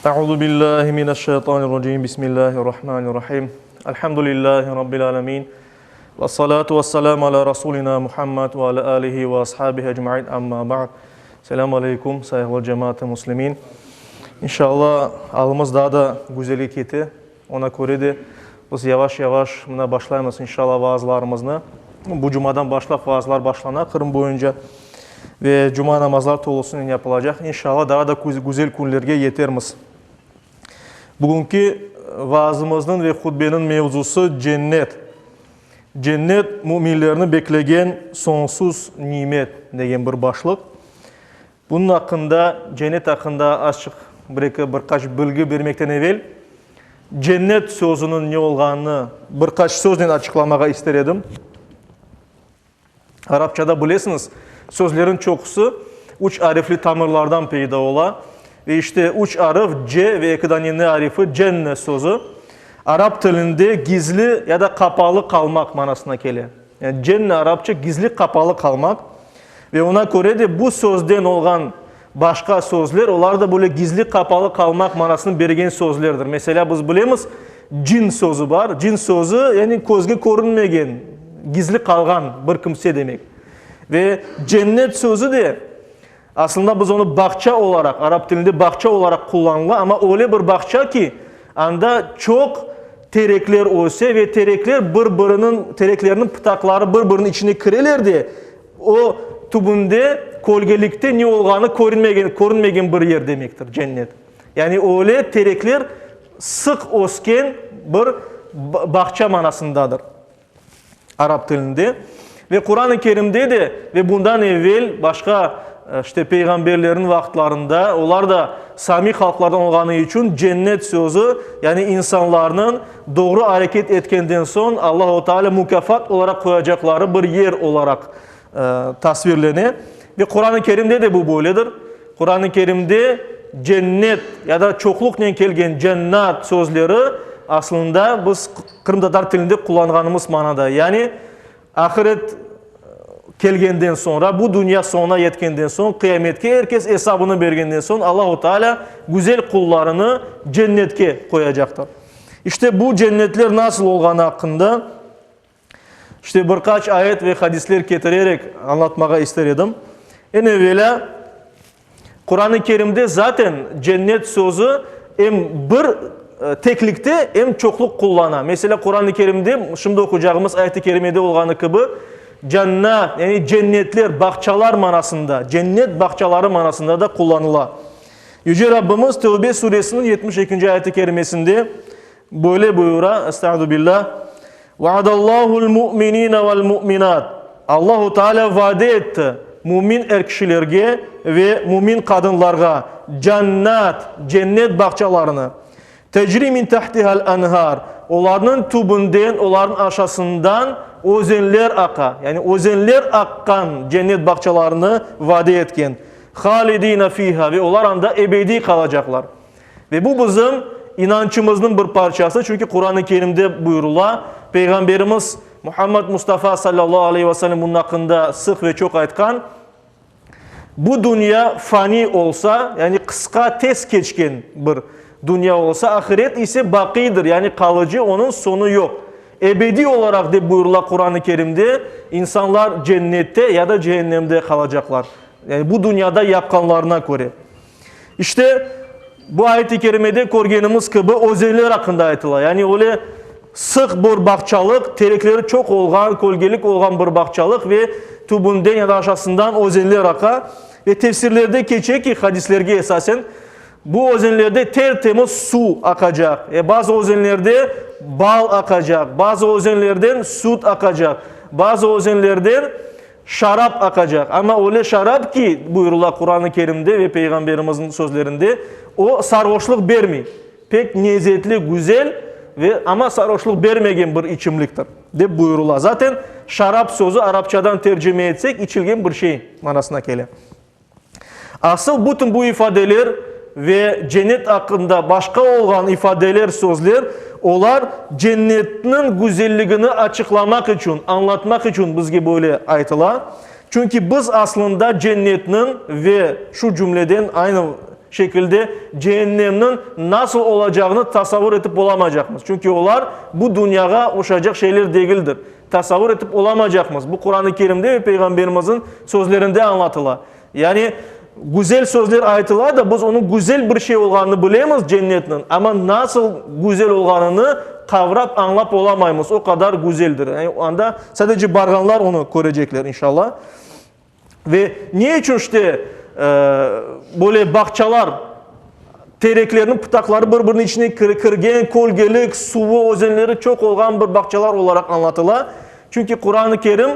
Euzu billahi mineşşeytanirracim. Bismillahirrahmanirrahim. Elhamdülillahi rabbil alamin. Ve salatu vesselamu ala rasulina Muhammed ve ala alihi ve ashabihi ecmaîn. Amma ba'd. Selamun aleyküm sayılı cemaat-i muslimin. İnşallah alımız daha da güzellik etti. Ona göre de biz yavaş yavaş buna başlayalım inşallah vaazlarımızı. Bu cumadan başlap vaazlar başlanar Kırım boyunca ve cuma namazlar tolusunun yapılacak. İnşallah daha da güzel günlerge yetermiz. Bugünkü vaazımızın ve hutbenin mevzusu cennet. Cennet müminlerini beklegen sonsuz nimet degen bir başlık. Bunun hakkında, cennet hakkında açık birkaç bilgi vermekten evvel cennet sözünün ne olganını birkaç sözle açıklamaga ister edim. Arapçada bilesiniz, sözlerin çokusu üç harfli tamirlardan peyda ola. Ve işte üç harf C ve ikiden yeni harfi cennet sözü. Arap dilinde gizli ya da kapalı kalmak manasına geliyor. Yani cennet Arapça gizli kapalı kalmak. Ve ona göre de bu sözden olan başka sözler, onlar da böyle gizli kapalı kalmak manasını bergen sözlerdir. Mesela biz bilemiz cin sözü var. Cin sözü yani gözge görünmegen, gizli kalgan bir kimse demek. Ve cennet sözü de aslında biz onu bahçe olarak, Arap dilinde bahçe olarak kullanılır ama öyle bir bahçe ki anda çok terekler olsa ve terekler tereklerinin pıtakları birbirinin içine kirelerdi. O tubunda, kolgelikte ne olganı görünmegen bir yer demektir cennet. Yani öyle terekler sık osken bir bahçe manasındadır Arap dilinde. Ve Kur'an-ı Kerim'de de ve bundan evvel başka işte peygamberlerin vaktlarında onlar da Sami halklardan olganı için cennet sözü yani insanların doğru hareket etkenden son Allah-u Teala mükafat olarak koyacakları bir yer olarak tasvirlenir. Ve Kur'an-ı Kerim'de de bu böyledir. Kur'an-ı Kerim'de cennet ya da çoklukla kelgen cennet sözleri aslında biz Kırım Tatar dilinde kullanganımız manada. Yani ahiret kelgenden sonra, bu dünya sonuna yetkenden son, kıyametke herkes hesabını bergenden son Allah-u Teala güzel kullarını cennetke koyacaktır. İşte bu cennetler nasıl olganı hakkında işte birkaç ayet ve hadisler getirerek anlatmaya istedim. En evvela Kur'an-ı Kerim'de zaten cennet sözü hem bir teklikte hem çokluk kullanan. Mesela Kur'an-ı Kerim'de şimdi okuyacağımız ayet-i kerimede olganı gibi cennet yani cennetler, bahçalar manasında, cennet bahçaları manasında da kullanıla. Yüce Rabbimiz Tevbe suresinin 72. ayet-i kerimesinde böyle buyura, estağfirullah. Va'adallahu'l mu'minina vel mu'minat. Allahu Teala vaade etti mümin erkişilerge ve mümin kadınlarga cennet bahçalarını. Tecri min tahtihal anhar. Onların tubundan, onların aşağısından ozenler aka. Yani ozenler akkan cennet bahçalarını vaade etken. Halidina fiha ve onlar anda ebedi kalacaklar. Ve bu bizim inancımızın bir parçası. Çünkü Kur'an-ı Kerim'de buyurula Peygamberimiz Muhammed Mustafa sallallahu aleyhi ve sellem bunun hakkında sık ve çok aytkan. Bu dünya fani olsa yani kıska tez geçken bir dünya olsa ahiret ise bakidir yani kalıcı onun sonu yok. Ebedi olarak de buyurula Kur'an-ı Kerim'de insanlar cennette ya da cehennemde kalacaklar. Yani bu dünyada yapkanlarına göre. İşte bu ayet-i kerimede görgenimiz gibi özellikler hakkında aytılar. Yani öyle sık bir bahçalık, terekleri çok olgan, kolgelik olgan bir bahçalık ve tubundan ya da aşağısından özellikler aka. Ve tefsirlerde geçecek ki hadislerge esasen bu özenlerde tertemiz su akacak. Bazı özenlerde bal akacak. Bazı özenlerden süt akacak. Bazı özenlerden şarap akacak. Ama öyle şarap ki buyurula Kur'an-ı Kerim'de ve Peygamberimizin sözlerinde o sarhoşluk vermiyor. Pek lezzetli, güzel ve ama sarhoşluk vermegen bir içimliktir de buyurula. Zaten şarap sözü Arapçadan tercüme etsek içilgen bir şey manasına geliyor. Asıl bütün bu ifadeler ve cennet hakkında başka olan ifadeler, sözler, onlar cennetin güzelliğini açıklamak için, anlatmak için bizge böyle aytılar. Çünkü biz aslında cennetin ve şu cümleden aynı şekilde cehennemin nasıl olacağını tasavvur edip olamayacağımız. Çünkü onlar bu dünyaya ulaşacak şeyler değildir. Tasavvur edip olamayacağımız. Bu Kur'an-ı Kerim'de ve Peygamberimizin sözlerinde anlatılar. Yani güzel sözler aytılar da biz onun güzel bir şey olganını bilemiz cennetin. Ama nasıl güzel olganını kavrap anlap olamayız. O kadar güzeldir. Yani o anda sadece barganlar onu görecekler inşallah. Ve niye için işte böyle bahçeler tereklerinin pıtakları birbirinin içine kırgen, kolgelik, suvu, özenleri çok olan bir bahçeler olarak anlatılar. Çünkü Kur'an-ı Kerim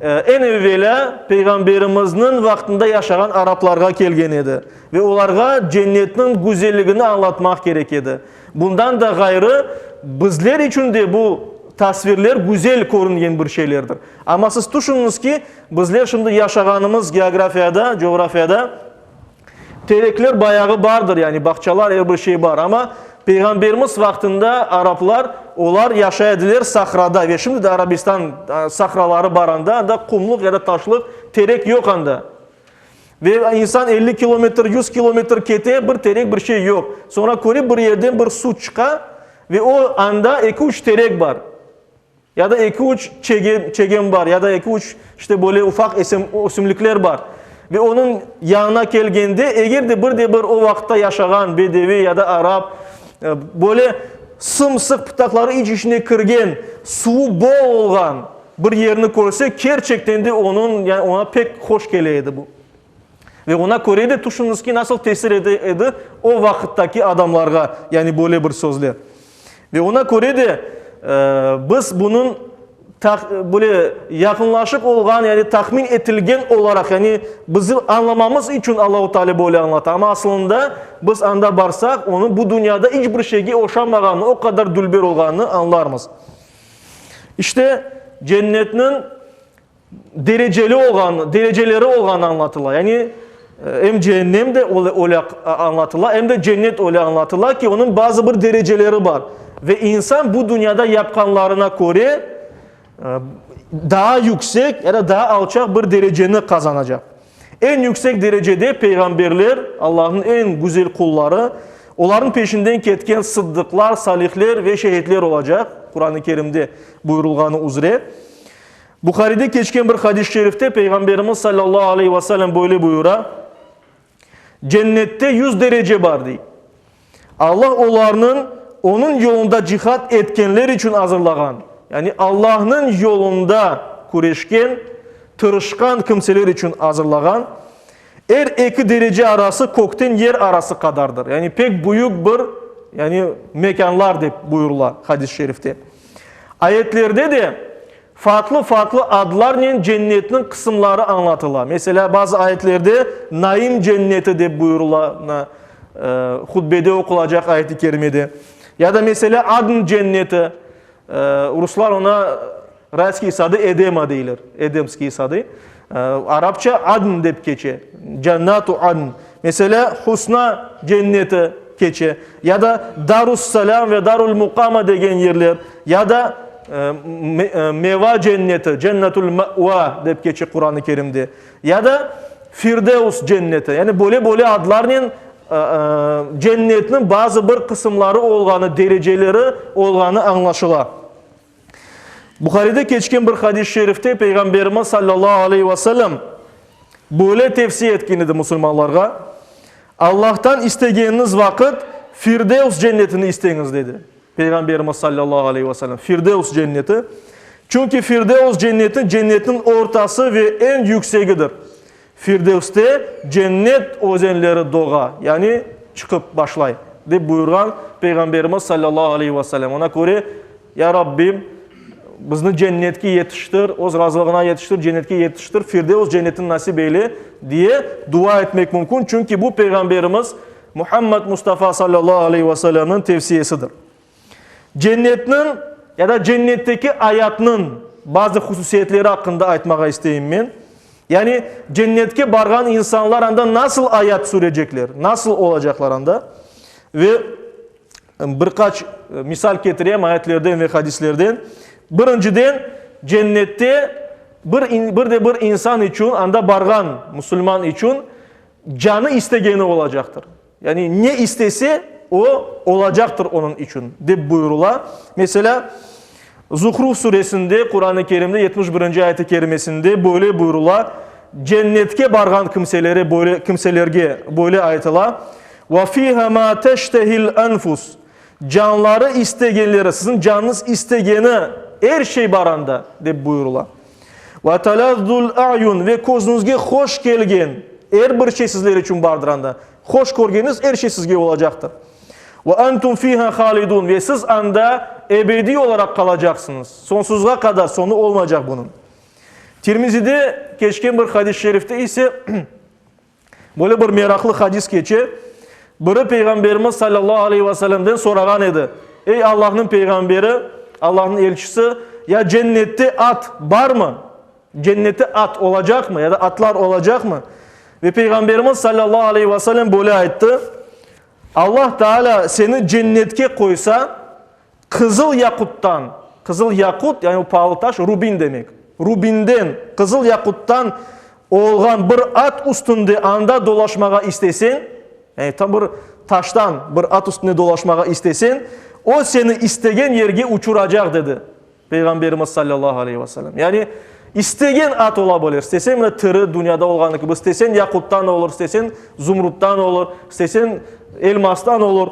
en evvela Peygamberimizin vaktinde yaşayan Araplarga kelgen edi. Ve onlarga cennetin güzelliğini anlatmak gerek edi. Bundan da gayrı bizler için de bu tasvirler güzel görüngen bir şeylerdir. Ama siz düşününüz ki bizler şimdi yaşaganımız geografiyada, coğrafyada terekler bayağı vardır, yani bahçeler her bir şey var ama Peygamberimiz vaktinde Araplar onlar yaşaydılar sahrada ve şimdi de Arabistan sahraları baranda da kumluk ya da taşlık terek yok anda. Ve insan 50 kilometre 100 kilometre kete bir terek bir şey yok. Sonra kore bir yerden bir su çıka ve o anda 2-3 terek var. Ya da 2-3 çegem var ya da 2-3 işte böyle ufak ösümlükler var. Ve onun yanına gelgende eğer de bir o vakta yaşayan Bedevi ya da Arap böyle sımsık pıtakları iç içine kırgen, suyu bol olan bir yerini görse gerçekten de onun yani ona pek hoş geleydi bu. Ve ona göre de düşününüz ki nasıl tesir edi o vakitteki adamlarga yani böyle bir sözler. Ve ona göre de biz bunun böyle yakınlaşık olan yani tahmin etilgen olarak yani bizi anlamamız için Allah-u Teala böyle anlatır. Ama aslında biz anda barsak onun bu dünyada hiçbir şeyge oşanmağını, o kadar dülber olganını anlarmız. İşte cennetin dereceleri olganı anlatılar. Yani hem cehennem de öyle anlatılar hem de cennet öyle anlatılar ki onun bazı bir dereceleri var. Ve insan bu dünyada yapkanlarına göre daha yüksek ya da daha alçak bir dereceni kazanacak. En yüksek derecede peygamberler, Allah'ın en güzel kulları, onların peşinden ketken sıddıklar, salihler ve şehitler olacak. Kur'an-ı Kerim'de buyurulganı üzere. Bukhari'de geçken bir hadis-i şerifte Peygamberimiz sallallahu aleyhi ve sellem böyle buyura. Cennette 100 derece var diye. Allah onların onun yolunda cihat etkenler için hazırlagan. Yani Allah'ın yolunda kureşken, tırışkan kimseler için hazırlagan. Her iki derece arası kokten yer arası kadardır. Yani pek büyük bir yani mekanlar deyip buyururlar hadis-i şerifte. Ayetlerde de farklı adlarla cennetin kısımları anlatılır. Mesela bazı ayetlerde Naim cenneti deyip buyururlar. Hutbede okulacak ayet-i kerimede. Ya da mesela Adn cenneti. Ruslar ona rayski isadı Edema deyilir. Edemski isadı. Arapça Adn deyip geçe. Cennatu Adn. Mesela Husna cenneti geçe. Ya da Darussalam ve Darul Mukama degen yerler. Ya da Meva cenneti. Cennetul Ma'va deyip geçe Kur'an-ı Kerim'de. Ya da Firdevs cenneti. Yani böyle adlarla cennetin bazı bir kısımları olganı, dereceleri olganı anlaşılar. Bukhari'de geçken bir hadis-i şerifte Peygamberimiz sallallahu aleyhi ve sellem böyle tefsir etkinidir Müslümanlarga. Allah'tan istediğiniz vakit Firdevs cennetini isteyiniz dedi. Peygamberimiz sallallahu aleyhi ve sellem. Firdevs cenneti. Çünkü Firdevs cenneti cennetin ortası ve en yükseğidir. Firdevs'te cennet özenleri doğa yani çıkıp başlay deyip buyurgan Peygamberimiz sallallahu aleyhi ve sellem. Ona göre ya Rabbim bizni cennetke yetiştir, öz razılığına yetiştir, cennetke yetiştir, Firdevs cennetin nasip eyle diye dua etmek mümkün. Çünkü bu Peygamberimiz Muhammed Mustafa sallallahu aleyhi ve sellem'in tavsiyesidir. Cennetin ya da cennetteki hayatının bazı hususiyetleri hakkında aytmağa isteyeyim ben. Yani cennetke bargan insanlar anda nasıl hayat sürecekler, nasıl olacaklar anda ve birkaç misal getireyim ayetlerden ve hadislerden. Birinciden cennette bir insan için anda bargan Müslüman için canı istegeni olacaktır. Yani ne istese o olacaktır onun için de buyurula. Mesela Zuhruf suresinde Kur'an-ı Kerim'de 71. ayet-i kerimesinde böyle buyurula. Cennetke bargan kimselerge böyle ayetila. Ve fiha ma teştehil enfus. Canları istegenleri, sizin canınız istegeni her şey baranda de buyurula. Ve talazzul a'yun ve gözünüzge hoş gelgen her bir şey sizler için bardıranda. Hoş görgeniz her şey sizge olacaktır. Ve entum fiha halidun ve siz anda ebedi olarak kalacaksınız. Sonsuzluğa kadar sonu olmayacak bunun. Tirmizi'de geçken bir hadis-i şerifte ise böyle bir meraklı hadis geçe. Biri Peygamberimiz sallallahu aleyhi ve sellem'den soragan edi. Ey Allah'ın peygamberi, Allah'ın elçisi, ya cennette at var mı? Cennette at olacak mı? Ya da atlar olacak mı? Ve Peygamberimiz sallallahu aleyhi ve sellem böyle ayette. Allah Teala seni cennetke koysa kızıl yakuttan, kızıl yakut yani o pahalı taş rubin demek. Rubinden, kızıl yakuttan olgan bir at üstünde anda dolaşmağa istesin, yani tam bir taştan bir at üstünde dolaşmağa istesin, o seni istegen yerge uçuracak dedi Peygamberimiz sallallahu aleyhi ve sellem. Yani istegen at olabilir. İstesen tırı dünyada olganı gibi, istesen yakuttan olur, istesen zumruttan olur, istesen elmastan olur.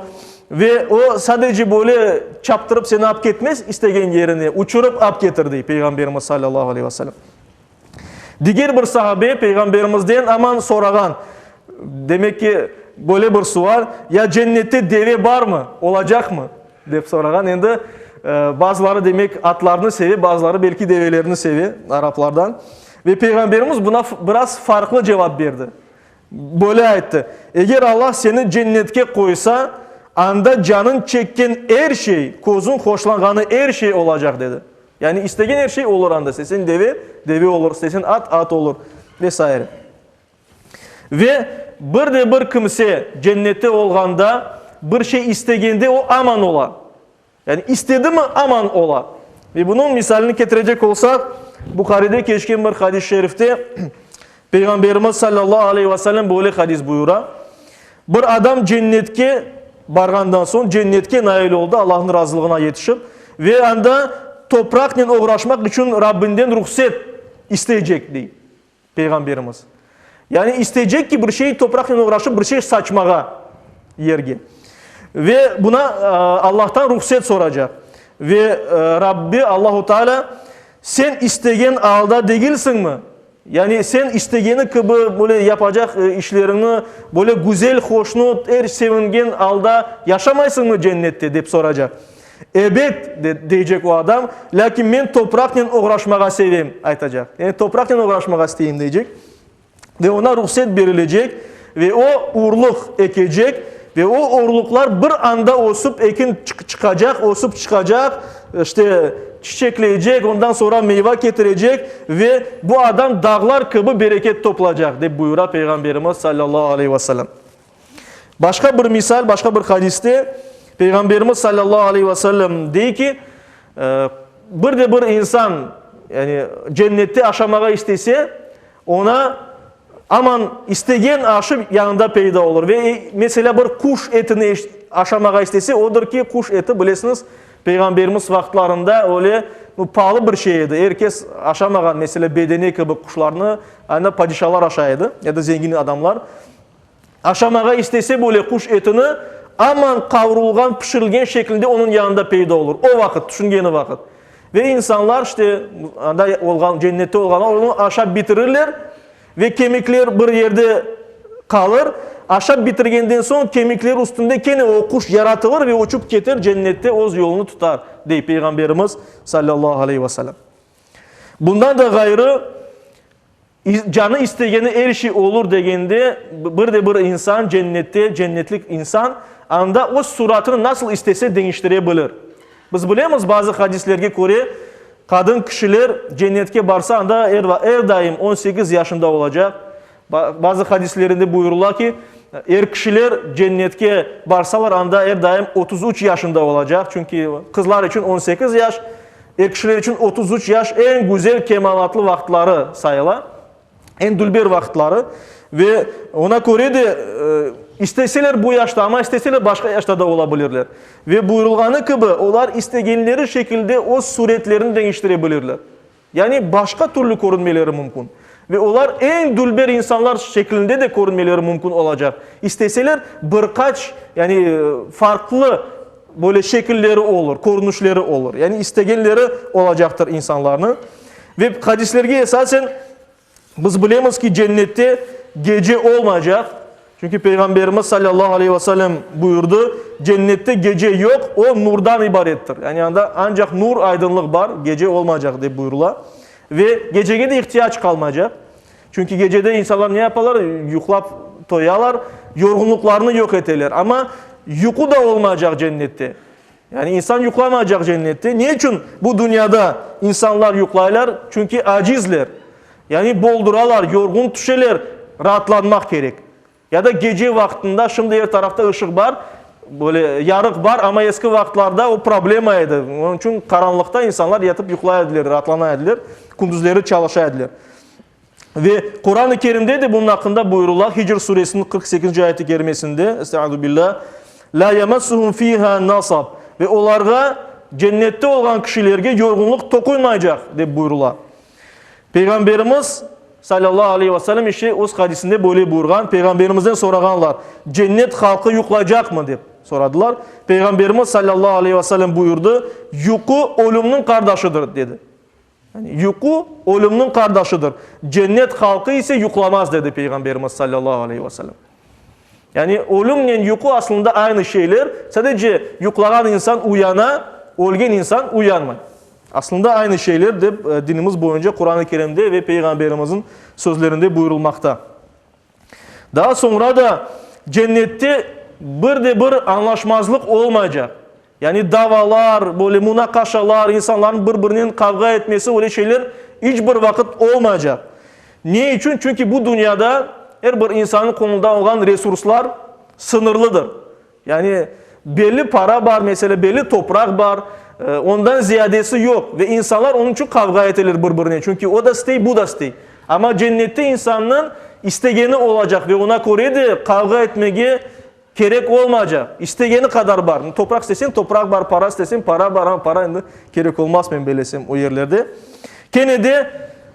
Ve o sadece böyle çaptırıp seni ap ketmez, istegen yerini uçurup ap getirdi Peygamberimiz sallallahu aleyhi ve sellem. Diğer bir sahabe Peygamberimizden aman soragan. Demek ki böyle bir sual, ya cennette deve var mı, olacak mı? Deyip soragan. Şimdi bazıları demek atlarını seviyor, bazıları belki develerini seviyor Araplardan. Ve Peygamberimiz buna biraz farklı cevap verdi. Böyle ayette. Eğer Allah seni cennetke koysa, anda canın çekken her şey, kozun hoşlanğanı her şey olacak dedi. Yani istegen her şey olur anda. Sesin deve olur, sesin at olur vesaire. Ve bir de bir kimse cennette olganda bir şey istegende o aman ola. Yani istedi mi aman ola. Ve bunun misalini getirecek olsak Bukhari'de geçen bir hadis-i şerifte Peygamberimiz sallallahu aleyhi ve sellem böyle hadis buyura. Bir adam cennetke bargandan sonra cennetke nail oldu Allah'ın razılığına yetişip ve anda toprakla uğraşmak için Rabbinden ruhsat isteyecek diye Peygamberimiz. Yani isteyecek ki bir şey toprakla uğraşıp bir şey saçmağa yerge. Ve buna Allah'tan ruhsat soracak. Ve Rabbi Allahu Teala sen istegen alda değilsin mi? Yani sen istegeni gibi böyle yapacak işlerini böyle güzel, hoşnut, sevingen alda yaşamaysın mı cennette deyip soracak. Evet diyecek o adam. Lakin ben toprakla uğraşmağa seveyim aytacak. Yani toprakla uğraşmağa isteyeyim diyecek. Ve ona ruhsat verilecek ve o uğurluk ekecek ve o uğurluklar bir anda osup ekin çıkacak, osup çıkacak, işte çiçekleyecek, ondan sonra meyve getirecek ve bu adam dağlar gibi bereket toplayacak diye buyura Peygamberimiz sallallahu aleyhi ve sellem. Başka bir misal, başka bir hadiste Peygamberimiz sallallahu aleyhi ve sellem diyor ki bir de bir insan yani cennette aşamağa istese ona aman istegen aşıp yanında peyda olur ve mesela bir kuş etini aşamağa istese odur ki kuş eti bilesiniz Peygamberimiz vaktlarında öyle pahalı bir şeydi. Herkes aşamagan mesela bedeni gibi kuşlarını hani padişahlar aşağıydı ya da zengin adamlar. Aşamağa istese böyle kuş etini aman kavrulgan, pişirilgen şeklinde onun yanında peyda olur. O vakit, düşüngeni vakit. Ve insanlar işte cennette olganlar onu aşağı bitirirler ve kemikler bir yerde kalır. Aşağı bitirgenden sonra kemikler üstünde gene o kuş yaratılır ve uçup getir cennette oz yolunu tutar deyip Peygamberimiz sallallahu aleyhi ve sellem. Bundan da gayrı canı istegeni her şey olur degende bir de bir insan cennette, cennetlik insan anda o suratını nasıl istese değiştirebilir. Biz bilemiz bazı hadislerge göre kadın kişiler cennetke barsa anda er daim 18 yaşında olacak. Bazı hadislerinde buyururlar ki kişiler cennetke barsalar anda er daim 33 yaşında olacak. Çünkü kızlar için 18 yaş, kişiler için 33 yaş en güzel kemalatlı vaktları sayılar. En dülber vaktları ve ona göre de İsteseler bu yaşta ama isteseler başka yaşta da olabilirler. Ve buyurulğanı gibi onlar istegenleri şekilde o suretlerini değiştirebilirler. Yani başka türlü görünmeleri mümkün. Ve onlar en dülber insanlar şeklinde de görünmeleri mümkün olacak. İsteseler birkaç yani farklı böyle şekilleri olur, görünüşleri olur. Yani istegenleri olacaktır insanların. Ve hadislerge esasen biz bilemiz ki cennette gece olmayacak. Çünkü Peygamberimiz sallallahu aleyhi ve sellem buyurdu. Cennette gece yok, o nurdan ibarettir. Yani yanında ancak nur, aydınlık var, gece olmayacak diye buyurula. Ve geceye de ihtiyaç kalmayacak. Çünkü gecede insanlar ne yaparlar? Yuklap toyalar, yorgunluklarını yok ederler. Ama yuku da olmayacak cennette. Yani insan yuklamayacak cennette. Niçin bu dünyada insanlar yuklaylar? Çünkü acizler. Yani bolduralar, yorgun düşeler, rahatlanmak gerek. Ya da gece vaktinde şimdi her tarafta ışık var, böyle yarık var ama eski vaktlarda o problem aydı. Onun için karanlıkta insanlar yatıp yuklayabilir, rahatlanabilir, kunduzları çalışabilir. Ve Kur'an-ı Kerim'de de bunun hakkında buyurulur. Hicr suresinin 48. ayeti kerimesinde Estaizu billah la yemassuhum fiha nasab ve onlara cennette olan kişilerge yorgunluk dokunmayacak diye buyurulur. Peygamberimiz sallallahu aleyhi ve sellem işte o hadisinde böyle buyurgan. Peygamberimizden soraganlar cennet halkı yuklayacak mı diye soradılar. Peygamberimiz sallallahu aleyhi ve sellem buyurdu. Yuku ölümün kardeşidir dedi. Yani yuku ölümün kardeşidir. Cennet halkı ise yuklamaz dedi Peygamberimiz sallallahu aleyhi ve sellem. Yani ölümle yuku aslında aynı şeyler. Sadece yuklanan insan uyana, ölgen insan uyanmay. Aslında aynı şeyler de dinimiz boyunca Kur'an-ı Kerim'de ve Peygamberimizin sözlerinde buyurulmakta. Daha sonra da cennette bir anlaşmazlık olmayacak. Yani davalar, böyle münakaşalar, insanların birbirinin kavga etmesi öyle şeyler hiçbir vakit olmayacak. Niye için? Çünkü bu dünyada her bir insanın konumunda olan resurslar sınırlıdır. Yani belli para var, mesela belli toprak var, ondan ziyadesi yok. Ve insanlar onun için kavga ederler birbirine. Çünkü o da istey, bu da istey. Ama cennette insanın istegeni olacak ve ona göre de kavga etmeye gerek olmayacak. İstegeni kadar var. Toprak istesin toprak var, para istesin para var. Ama para gerek olmaz ben belesem o yerlerde. Gene de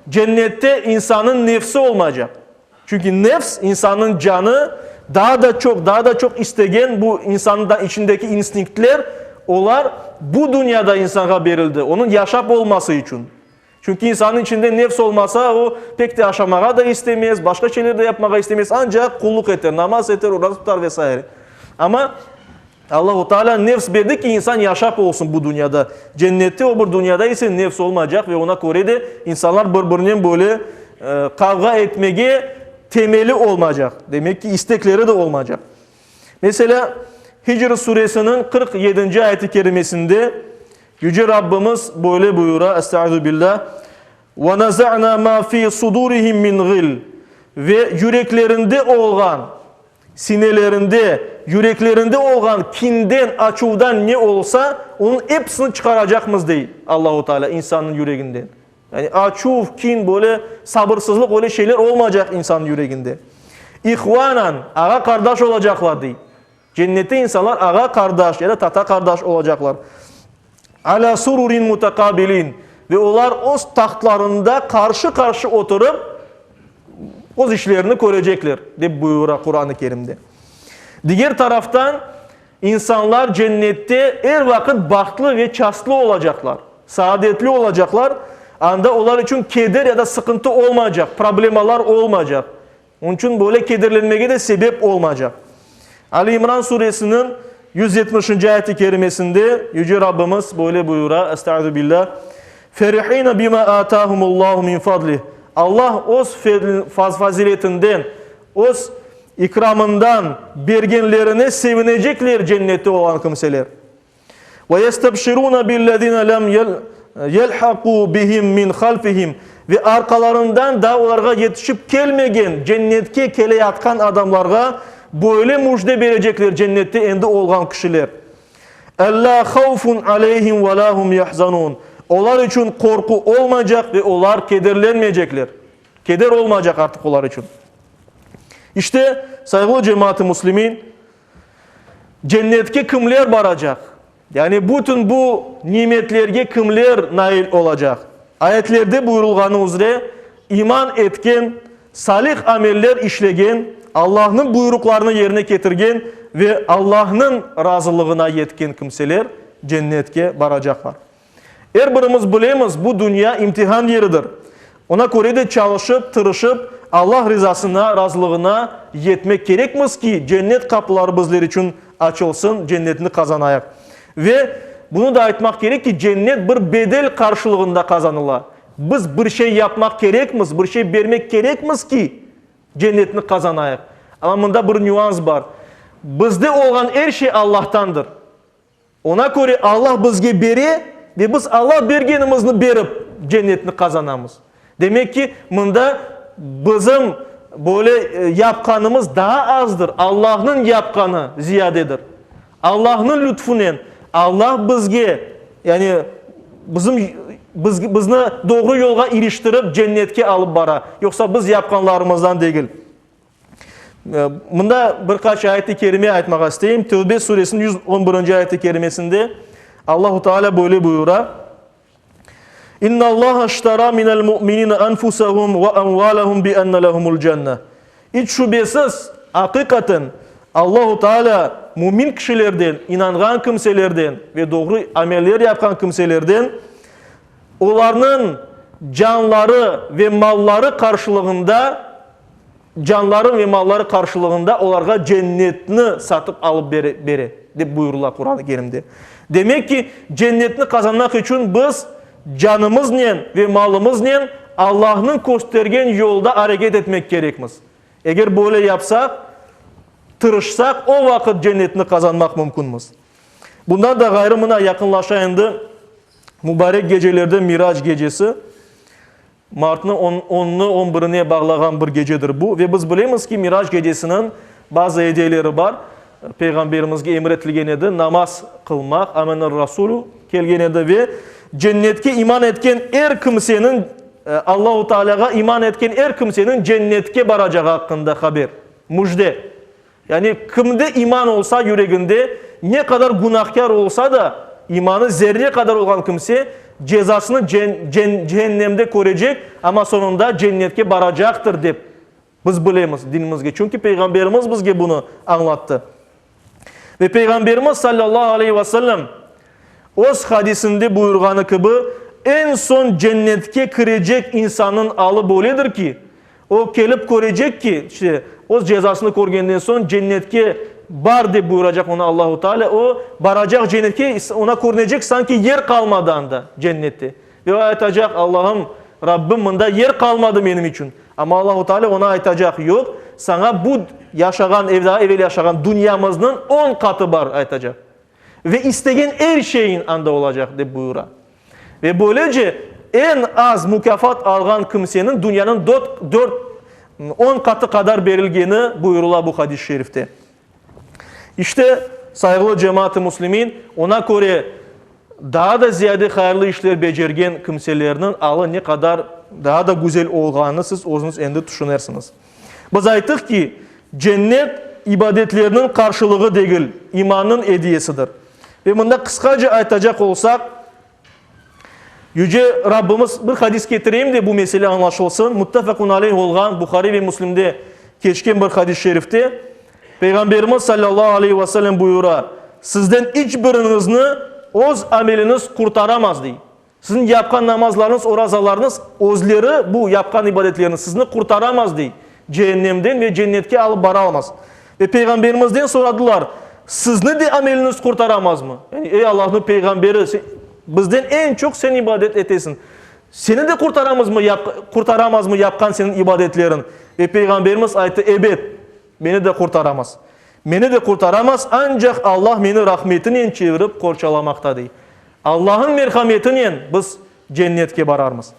cennette insanın nefsi olmayacak. Çünkü nefs insanın canı daha da çok istegen bu insanın da içindeki instinktler onlar bu dünyada insana verildi. Onun yaşap olması için. Çünkü insanın içinde nefs olmasa o pek de yaşamaya da istemez, başka şeyler de yapmaya istemez. Ancak kulluk eder, namaz eder, oruç tutar vesaire. Ama Allah-u Teala nefs verdi ki insan yaşap olsun bu dünyada. Cennette o bir dünyada ise nefs olmayacak ve ona göre de insanlar birbirinin böyle kavga etmeye temeli olmayacak. Demek ki istekleri de olmayacak. Mesela Hicr suresinin 47. ayeti kerimesinde Yüce Rabbimiz böyle buyura Estaizu billah وَنَزَعْنَا مَا فِي صُدُورِهِمْ مِنْ غِلٍ ve yüreklerinde olan, sinelerinde, yüreklerinde olan kinden, açuvdan ne olsa onun hepsini çıkaracakmız değil Allah-u Teala insanın yüreğinden. Yani açuv, kin, böyle sabırsızlık öyle şeyler olmayacak insanın yüreğinde. İhvanan, ağa kardeş olacaklar değil. Cennette insanlar ağa kardeş ya da tata kardeş olacaklar. Ala sururin mutakabilin ve onlar o tahtlarında karşı karşı oturup o işlerini görecekler diye buyuruyor Kur'an-ı Kerim'de. Diğer taraftan insanlar cennette her vakit bahtlı ve şanslı olacaklar. Saadetli olacaklar. Anda onlar için keder ya da sıkıntı olmayacak. Problemler olmayacak. Onun için böyle kederlenmeye de sebep olmayacak. Ali İmran suresinin 170. ayet-i kerimesinde Yüce Rabbimiz böyle buyuruyor. Estaizu billah. Ferihine bima atahumullahu min fadlih. Allah öz faziletinden, öz ikramından bergenlerine sevinecekler cennette olan kimseler. Ve yestabşiruna billezine lem yelhaqu bihim min halfihim ve arkalarından da onlara yetişip gelmegen cennetke keleyatkan adamlarga böyle müjde verecekler cennette endi olan kişiler. Ella havfun aleyhim ve lahum yahzanun. Onlar için korku olmayacak ve onlar kederlenmeyecekler. Keder olmayacak artık onlar için. İşte saygılı cemaat-i muslimin, cennetke kimler baracak? Yani bütün bu nimetlerge kimler nail olacak? Ayetlerde buyurulganı üzere iman etken, salih ameller işlegen, Allah'ın buyruklarını yerine getirgen ve Allah'ın razılığına yetken kimseler cennetke baracaklar. Her birimiz bilemiz, bu dünya imtihan yeridir. Ona göre de çalışıp, tırışıp Allah rızasına, razılığına yetmek gerekmiz ki cennet kapıları bizler için açılsın, cennetini kazanayak. Ve bunu da aytmak gerek ki cennet bir bedel karşılığında kazanılar. Biz bir şey yapmak gerekmiz, bir şey vermek gerekmiz ki cennetini kazanayak. Ama bunda bir nüans var. Bizde olan her şey Allah'tandır. Ona göre Allah bizge beri ve biz Allah bergenimizni berip cennetini kazanamız. Demek ki bunda bizim böyle yapkanımız daha azdır. Allah'ın yapkanı ziyadedir. Allah'ın lütfunen Allah bizge yani bizni doğru yolga iliştirip cennetke alıp bara. Yoksa biz yapkanlarımızdan değil. Bunda birkaç ayet-i kerime aytmak isteyeyim. Tevbe suresinin 111. ayet-i kerimesinde Allah-u Teala böyle buyura. İnna Allah ashtara minel mu'minina anfusahum ve amwalahum bi enne lehumul cennet. Hiç şüphesiz hakikaten Allah-u Teala mümin kişilerden, inangan kimselerden ve doğru ameller yapan kimselerden onların canları ve malları karşılığında onlara cennetini satıp alıp bere de buyururlar Kur'an-ı Kerim'de. Demek ki cennetini kazanmak için biz canımızla ve malımızla Allah'ın göstergen yolda hareket etmek gerekmez. Eğer böyle yapsak, tırışsak o vakit cennetini kazanmak mümkünmüz. Bundan da gayrımına yakınlaşayındı mübarek gecelerde Miraç gecesi. Mart'ın 10'unu 11'ine bağlayan bir gecedir bu. Ve biz bilemiz ki Miraç gecesinin bazı hediyeleri var. Peygamberimizge emretilgen edi. Namaz kılmak, amener Rasulü kelgen edi ve cennetke iman etken her kimsenin Allah-u Teala'ga iman etken her kimsenin cennetke baracağı hakkında haber. Müjde. Yani kimde iman olsa yüreğinde ne kadar günahkar olsa da imanı zerre kadar olan kimse cezasını cehennemde görecek ama sonunda cennetke baracaktır deyip biz bilemiz dinimizge. Çünkü Peygamberimiz bizge bunu anlattı. Ve Peygamberimiz sallallahu aleyhi ve sellem öz hadisinde buyurganı gibi en son cennetke girecek insanın alı böyledir ki o gelip görecek ki işte o cezasını görgenden son cennetke bar diye buyuracak ona Allahu Teala. O baracak cennetke ona görünecek sanki yer kalmadı anda cennette. Ve o aytacak Allah'ım Rabbim bunda yer kalmadı benim için. Ama Allahu Teala ona aytacak yok. Sana bu yaşayan evvel yaşayan dünyamızın 10 katı var aytacak. Ve istegen her şeyin anda olacak diye buyura. Ve böylece en az mükafat algan kimsenin dünyanın 10 katı kadar verilgeni buyurula bu hadis-i şerifte. İşte saygılı cemaat-i muslimin ona göre daha da ziyade hayırlı işler becergen kimselerinin alı ne kadar daha da güzel olganı siz özünüz endi düşünersiniz. Biz ayttık ki cennet ibadetlerinin karşılığı değil, imanın hediyesidir. Ve bunda kısaca aytacak olsak Yüce Rabbimiz bir hadis getireyim de bu mesele anlaşılsın. Muttefakun aleyh olgan Bukhari ve Müslim'de geçken bir hadis-i şerifte Peygamberimiz sallallahu aleyhi ve sellem buyura sizden hiçbirinizni öz ameliniz kurtaramaz diye. Sizin yapkan namazlarınız, orazalarınız özleri bu yapkan ibadetleriniz sizni kurtaramaz diye. Cehennemden ve cennetke alıp bara almaz. Ve Peygamberimizden soradılar sizni de ameliniz kurtaramaz mı? Yani ey Allah'ın peygamberi bizden en çok sen ibadet etesin. Seni de kurtaramaz mı yapkan senin ibadetlerin? Ve Peygamberimiz ayette evet beni de kurtaramaz. Beni de kurtaramaz ancak Allah beni rahmetine çevirip korçalamakta değil. Allah'ın merhametine biz cennetke bararmız.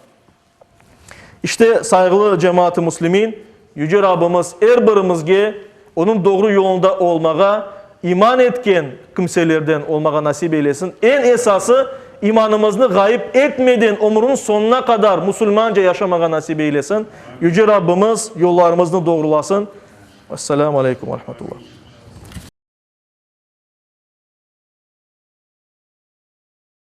İşte saygılı cemaat-i muslimin Yüce Rabbimiz her birimizge onun doğru yolunda olmağa iman etken kimselerden olmağa nasip eylesin. En esası imanımızı gayip etmeden ömrünün sonuna kadar Müslümanca yaşamağa nasip eylesin. Yüce Rabbimiz yollarımızı doğrulasın. Esselamu Aleyküm ve Rahmetullah.